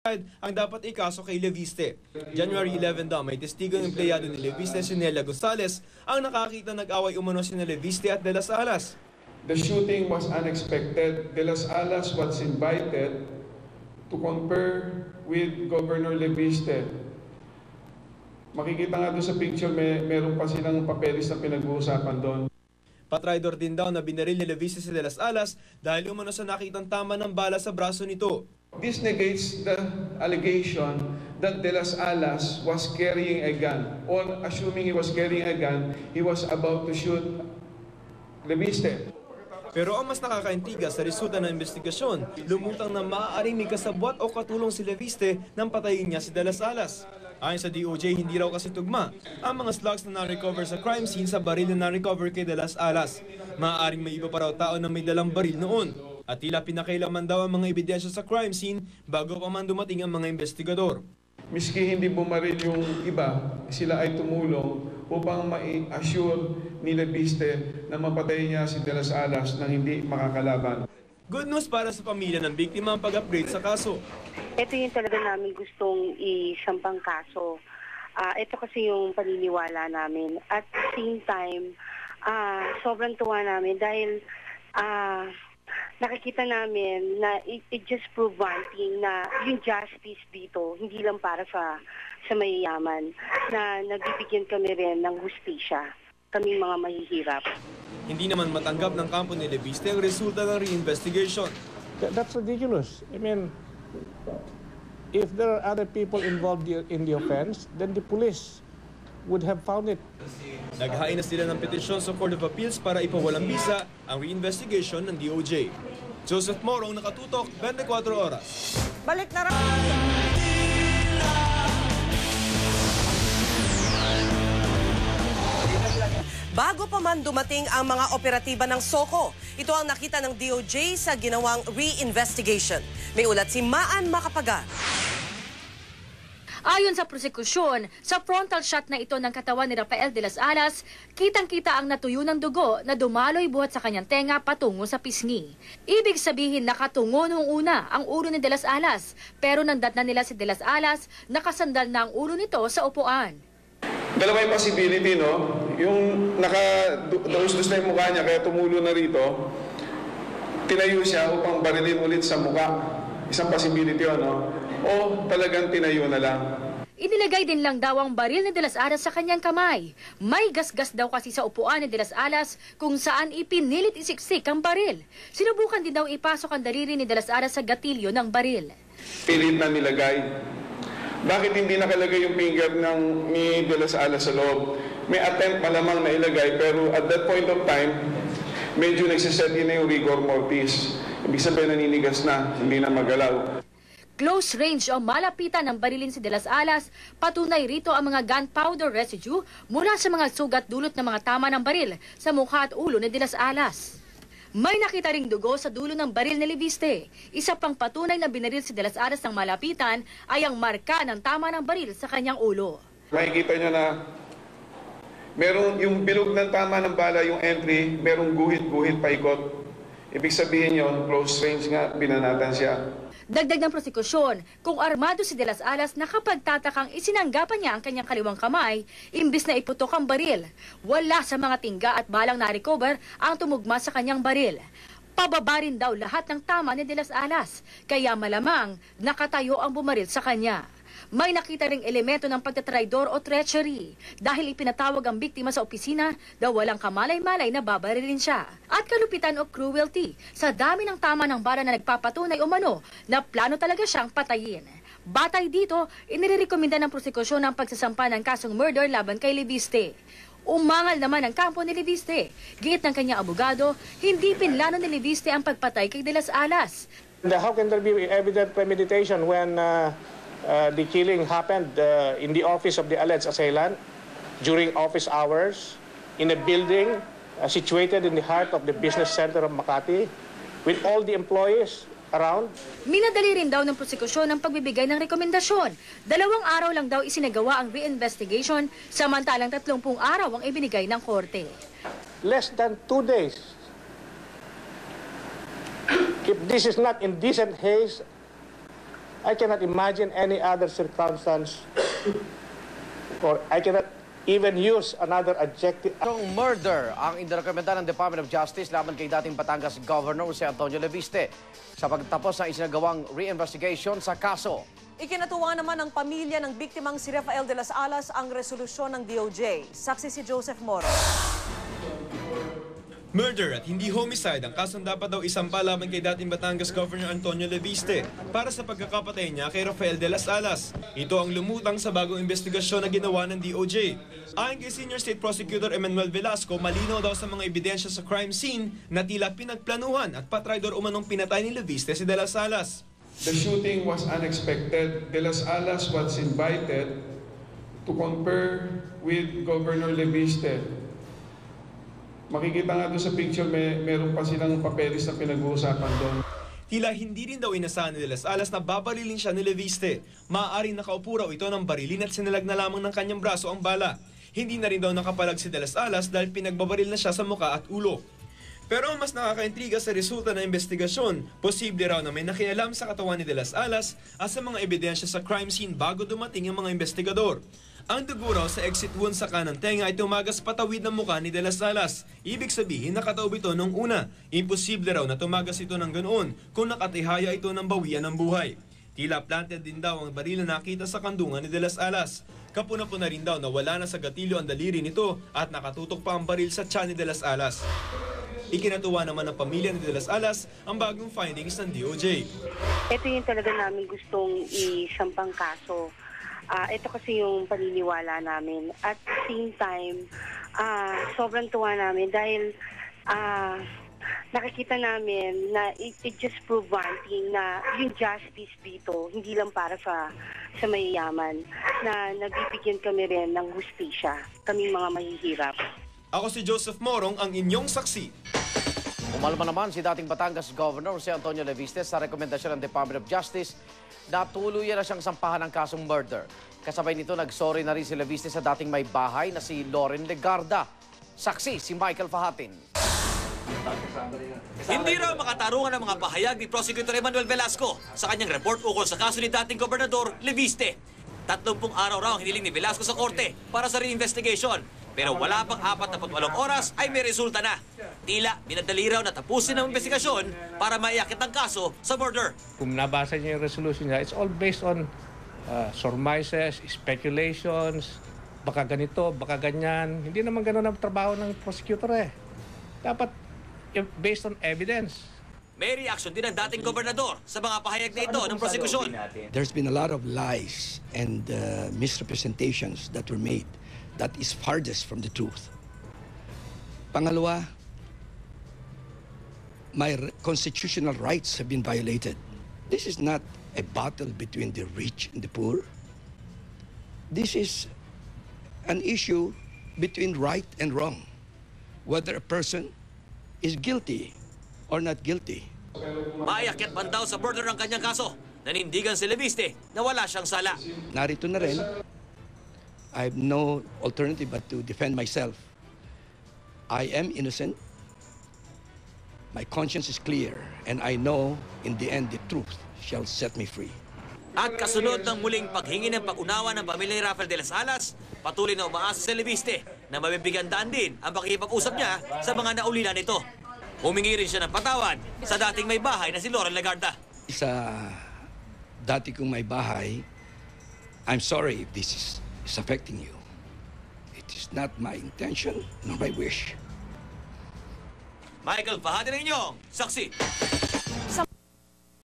ang dapat ikaso kay Leviste. January 11 daw, may testigong empleyado ni Leviste si Nelia Gonzales ang nakakita nag-away umano si Leviste at De Las Alas. The shooting was unexpected. De Las Alas was invited to confer with Governor Leviste. Makikita nga doon sa picture, meron pa silang papeles na pinag-uusapan doon. Patraidor din daw na binaril ni Leviste si De Las Alas dahil umano sa nakitang tama ng bala sa braso nito. This negates the allegation that De Las Alas was carrying a gun, or assuming he was carrying a gun, he was about to shoot Leviste. Pero ang mas nakakaintiga sa resulta ng investigasyon, lumutang na maaaring may kasabwat o katulong si Leviste nang patayin niya si De Las Alas. Ayon sa DOJ, hindi raw kasi tugma ang mga slugs na na-recover sa crime scene sa baril na na-recover kay De Las Alas. Maaaring may iba pa raw tao na may dalang baril noon. At tila pinakailaman daw ang mga ebidensya sa crime scene bago pa man dumating ang mga investigador. Miski hindi bumaril yung iba, sila ay tumulong upang ma-assure ni Leviste na mapatay niya si De Las Alas nang hindi makakalaban. Good news para sa pamilya ng biktima ang pag-upgrade sa kaso. Ito yung talaga namin gustong isampang kaso. Ito kasi yung paniniwala namin. At the same time, sobrang tuwa namin dahil nakikita namin na it just proved one thing na yung justice dito, hindi lang para sa mayayaman, na nagbibigyan kami rin ng hustisya, kaming mga mahihirap. Hindi naman matanggap ng kampo ni Leviste ang resulta ng reinvestigation. That's ridiculous. I mean, if there are other people involved in the offense, then the police would have found it. Naghain na sila ng petisyon sa Court of Appeals para ipawalang bisa ang reinvestigation ng DOJ. Joseph Morong, nakatutok, 24 oras. Balik na rin. Bago pa man dumating ang mga operatiba ng SOCO, ito ang nakita ng DOJ sa ginawang re-investigation. May ulat si Maan Macapagal. Ayon sa prosekusyon, sa frontal shot na ito ng katawan ni Rafael De Las Alas, kitang-kita ang natuyo ng dugo na dumaloy buhat sa kanyang tenga patungo sa pisngi. Ibig sabihin nakatungo noong una ang ulo ni De Las Alas, pero nang datnan nila si De Las Alas, nakasandal na ang ulo nito sa upuan. Dalawa yung possibility, no? Yung naka-daus-dus na yung mukha niya, kaya tumulo na rito, tinayo siya upang barilin ulit sa mukha. Isang possibility yun, no? O talagang tinayo na lang. Inilagay din lang daw ang baril ni De Las Alas sa kanyang kamay. May gasgas daw kasi sa upuan ni De Las Alas kung saan ipinilit isiksik ang baril. Sinubukan din daw ipasok ang daliri ni De Las Alas sa gatilyo ng baril. Pilit na nilagay. Bakit hindi nakalagay yung finger ni De Las Alas sa loob? May attempt malamang na ilagay, pero at that point of time, medyo nagsiset in na yung rigor mortis. Ibig sabihin naninigas na, hindi na magalaw. Close range o malapitan ng barilin si De Las Alas, patunay rito ang mga gunpowder residue mula sa mga sugat dulot ng mga tama ng baril sa mukha at ulo ni De Las Alas. May nakita ring dugo sa dulo ng baril ni Leviste. Isa pang patunay na binaril si De Las Alas ng malapitan ay ang marka ng tama ng baril sa kanyang ulo. Makikita nyo na merong yung bilog ng tama ng bala, yung entry, merong guhit-guhit paikot. Ibig sabihin yun, close range nga, binanatan siya. Dagdag ng prosekusyon, kung armado si De Las Alas, nakapagtatakang isinanggapan niya ang kanyang kaliwang kamay, imbis na iputok ang baril. Wala sa mga tingga at balang na-recover ang tumugma sa kanyang baril. Pababa rin daw lahat ng tama ni De Las Alas, kaya malamang nakatayo ang bumaril sa kanya. May nakita ring elemento ng pagtatraidor o treachery dahil ipinatawag ang biktima sa opisina daw walang kamalay-malay na babarilin siya. At kalupitan o cruelty sa dami ng tama ng bala na nagpapatunay umano na plano talaga siyang patayin. Batay dito, inirekomenda ng prosekusyon ang pagsasampa ng kasong murder laban kay Leviste. Umangal naman ang kampo ni Leviste. Giit ng kanyang abogado, hindi pinlano ni Leviste ang pagpatay kay De Las Alas. How can there be evident premeditation when the killing happened in the office of the alleged assailant during office hours in a building situated in the heart of the business center of Makati with all the employees around? Minadali rin daw ng prosekusyon ang pagbibigay ng rekomendasyon. 2 araw lang daw isinagawa ang reinvestigation, samantalang 30 araw ang ibinigay ng korte. Less than 2 days. If this is not indecent haste, I cannot imagine any other circumstance, or I cannot even use another adjective. Itong murder ang inirekomenda ng Department of Justice laban kay dating Batangas Governor si Antonio Leviste sa pagtapos ng isinagawang re-investigation sa kaso. Ikinatuwa naman ng pamilya ng biktimang si Rafael de las Alas ang resolusyon ng DOJ. Saksi si Joseph Moro. Murder at hindi homicide ang kasong dapat daw isampa laban kay dating Batangas Governor Antonio Leviste para sa pagkakapatay niya kay Rafael de las Alas. Ito ang lumutang sa bagong investigasyon na ginawa ng DOJ. Ayon kay Senior State Prosecutor Emmanuel Velasco, malinaw daw sa mga ebidensya sa crime scene na tila pinagplanuhan at patraidor umanong pinatay ni Leviste si de las Alas. The shooting was unexpected. De las Alas was invited to confer with Governor Leviste. Makikita nga doon sa picture, meron pa silang papeles na pinag-uusapan doon. Tila hindi rin daw inasahan ni de las Alas na babarilin siya ni Leviste. Maaaring nakaupo raw ito ng barilin at sinalag na lamang ng kanyang braso ang bala. Hindi na rin daw nakapalag si de las Alas dahil pinagbabaril na siya sa muka at ulo. Pero ang mas nakakaintriga sa resulta ng investigasyon, posible raw na may nakialam sa katawan ni de las Alas at sa mga ebidensya sa crime scene bago dumating ang mga investigador. Ang dugo raw sa exit wound sa kanang tenga ay tumagas patawid ng mukha ni de las Alas. Ibig sabihin nakataob ito nung una. Imposible raw na tumagas ito ng ganoon kung nakatihaya ito ng bawian ng buhay. Tila planted din daw ang baril na nakita sa kandungan ni de las Alas. Kapuna-puna rin daw na wala na sa gatilyo ang daliri nito at nakatutok pa ang baril sa tiyan ni de las Alas. Ikinatuwa naman ng pamilya ni de las Alas ang bagong findings ng DOJ. Ito yung talaga namin gustong isampang kaso. Ito kasi yung paniniwala namin. At the same time, sobrang tuwa namin dahil nakikita namin na it just proved one thing na yung justice dito, hindi lang para sa mayayaman, na nabibigyan kami rin ng hustisya, kaming mga mahihirap. Ako si Joseph Morong, ang inyong saksi. Umalma naman si dating Batangas Governor si Antonio Leviste sa rekomendasyon ng Department of Justice na tuluyan na siyang sampahan ng kasong murder. Kasabay nito, nagsorry na rin si Leviste sa dating may bahay na si Loren Legarda. Saksi si Michael Fahatin. Hindi raw makatarungan ang mga pahayag ni Prosecutor Emmanuel Velasco sa kanyang report ukol sa kaso ni dating Gobernador Leviste. 30 araw raw ang hiniling ni Velasco sa korte para sa re-investigation. Pero wala pang 48 oras ay may resulta na. Tila, minadali raw na tapusin ang investigasyon para maiakit ang kaso sa murder. Kung nabasa niyo yung resolution niya, it's all based on surmises, speculations, baka ganito, baka ganyan. Hindi naman ganun ang trabaho ng prosecutor eh. Dapat based on evidence. May reaction din ang dating gobernador sa mga pahayag na ito ng prosekusyon. There's been a lot of lies and misrepresentations that were made that is farthest from the truth. Pangalawa, my constitutional rights have been violated. This is not a battle between the rich and the poor. This is an issue between right and wrong. Whether a person is guilty or not guilty. Maiakit man daw sa murder ng kanyang kaso. Nanindigan si Leviste na wala siyang sala. Narito na rin, I have no alternative but to defend myself. I am innocent. My conscience is clear, and I know in the end the truth shall set me free. At kasunod ng muling paghingi ng pag-unawa ng pamilya ni Rafael de las Alas, patuloy na umaasa si Leviste na mabibigyan daan din ang pakikipag-usap niya sa mga naulilan nito. Humingi rin siya ng patawad sa dating may bahay na si Loren Legarda. Sa dati kong may bahay, I'm sorry if this is affecting you. It is not my intention nor my wish. Michael Fahatin ang inyong saksi.